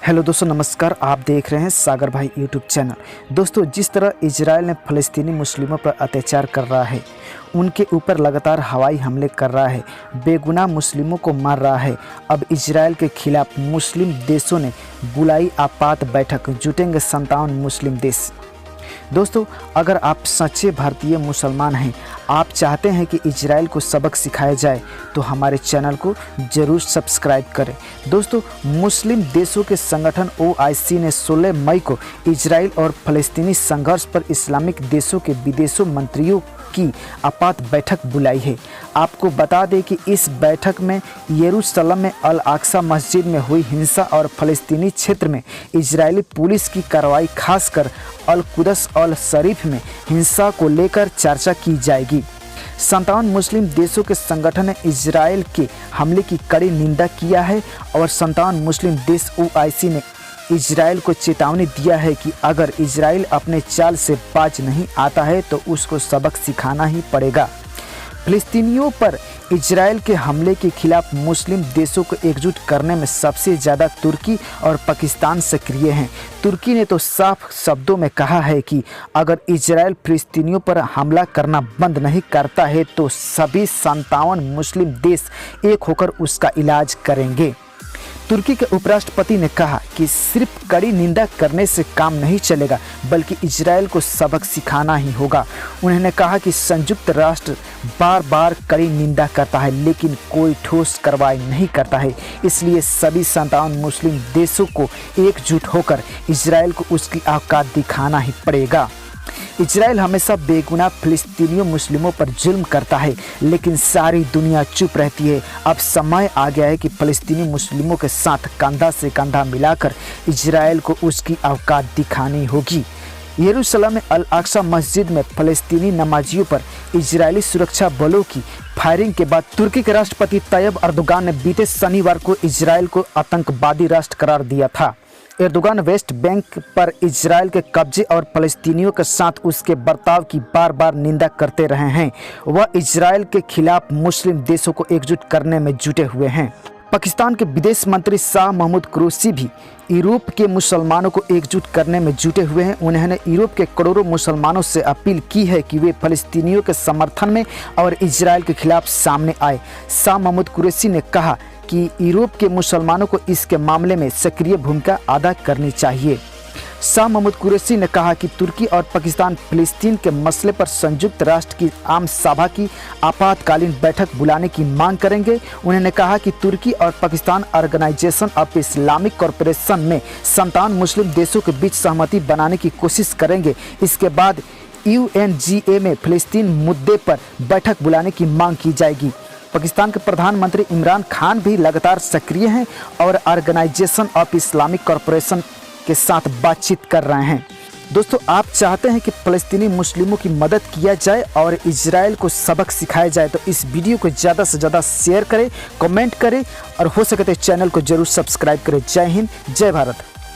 Hello दोस्तों, नमस्कार। आप देख रहे हैं सागर भाई यूट्यूब चैनल। दोस्तों, जिस तरह इजराइल ने फ़लस्तीनी मुस्लिमों पर अत्याचार कर रहा है, उनके ऊपर लगातार हवाई हमले कर रहा है, बेगुनाह मुस्लिमों को मार रहा है, अब इजराइल के खिलाफ मुस्लिम देशों ने बुलाई आपात बैठक, जुटेंगे 57 मुस्लिम देश। दोस्तों, अगर आप सच्चे भारतीय मुसलमान हैं, आप चाहते हैं कि इजराइल को सबक सिखाया जाए, तो हमारे चैनल को ज़रूर सब्सक्राइब करें। दोस्तों, मुस्लिम देशों के संगठन OIC ने 16 मई को इजराइल और फ़लस्तीनी संघर्ष पर इस्लामिक देशों के विदेशों मंत्रियों की आपात बैठक बुलाई है। आपको बता दें कि इस बैठक में यरूशलेम में अल अक्सा मस्जिद में हुई हिंसा और फ़लस्तीनी क्षेत्र में इजरायली पुलिस की कार्रवाई, खासकर अल कुदस अल शरीफ में हिंसा को लेकर चर्चा की जाएगी। 57 मुस्लिम देशों के संगठन ने इजराइल के हमले की कड़ी निंदा किया है और 57 मुस्लिम देश OIC ने इजराइल को चेतावनी दिया है कि अगर इजराइल अपने चाल से बाज नहीं आता है तो उसको सबक सिखाना ही पड़ेगा। फ़लस्तीनियों पर इजराइल के हमले के खिलाफ मुस्लिम देशों को एकजुट करने में सबसे ज़्यादा तुर्की और पाकिस्तान सक्रिय हैं। तुर्की ने तो साफ शब्दों में कहा है कि अगर इजराइल फ़लस्तीनियों पर हमला करना बंद नहीं करता है तो सभी 57 मुस्लिम देश एक होकर उसका इलाज करेंगे। तुर्की के उपराष्ट्रपति ने कहा कि सिर्फ कड़ी निंदा करने से काम नहीं चलेगा, बल्कि इजराइल को सबक सिखाना ही होगा। उन्होंने कहा कि संयुक्त राष्ट्र बार बार कड़ी निंदा करता है, लेकिन कोई ठोस कार्रवाई नहीं करता है। इसलिए सभी 57 मुस्लिम देशों को एकजुट होकर इजराइल को उसकी औकात दिखाना ही पड़ेगा। इजराइल हमेशा बेगुनाह फ़लस्तीनी मुस्लिमों पर जुल्म करता है, लेकिन सारी दुनिया चुप रहती है। अब समय आ गया है कि फ़लस्तीनी मुस्लिमों के साथ कंधा से कंधा मिलाकर इजराइल को उसकी औकात दिखानी होगी। यरूशलेम में अल अक्सा मस्जिद में फ़लस्तीनी नमाजियों पर इजरायली सुरक्षा बलों की फायरिंग के बाद तुर्की के राष्ट्रपति तैयब अर्दोगान ने बीते शनिवार को इजराइल को आतंकवादी राष्ट्र करार दिया था। एर्दोगान वेस्ट बैंक पर इजराइल के कब्जे और फ़लस्तीनियों के साथ उसके बर्ताव की बार बार निंदा करते रहे हैं। वह इजराइल के खिलाफ मुस्लिम देशों को एकजुट करने में जुटे हुए हैं। पाकिस्तान के विदेश मंत्री शाह महमूद कुरैशी भी यूरोप के मुसलमानों को एकजुट करने में जुटे हुए हैं। उन्होंने यूरोप के करोड़ों मुसलमानों से अपील की है कि वे फ़लस्तीनियों के समर्थन में और इजराइल के खिलाफ सामने आए। शाह महमूद कुरैशी ने कहा कि यूरोप के मुसलमानों को इसके मामले में सक्रिय भूमिका अदा करनी चाहिए। शाह महमूद कुरैशी ने कहा कि तुर्की और पाकिस्तान फ़लस्तीन के मसले पर संयुक्त राष्ट्र की आम सभा की आपातकालीन बैठक बुलाने की मांग करेंगे। उन्होंने कहा कि तुर्की और Pakistan Organisation of Islamic Corporation में 57 मुस्लिम देशों के बीच सहमति बनाने की कोशिश करेंगे। इसके बाद UNGA में फ़लस्तीन मुद्दे पर बैठक बुलाने की मांग की जाएगी। पाकिस्तान के प्रधानमंत्री इमरान खान भी लगातार सक्रिय हैं और ऑर्गेनाइजेशन ऑफ इस्लामिक कॉरपोरेशन के साथ बातचीत कर रहे हैं। दोस्तों, आप चाहते हैं कि फ़लस्तीनी मुस्लिमों की मदद किया जाए और इजराइल को सबक सिखाया जाए, तो इस वीडियो को ज़्यादा से ज़्यादा शेयर करें, कमेंट करें और हो सके तो चैनल को ज़रूर सब्सक्राइब करें। जय हिंद, जय भारत।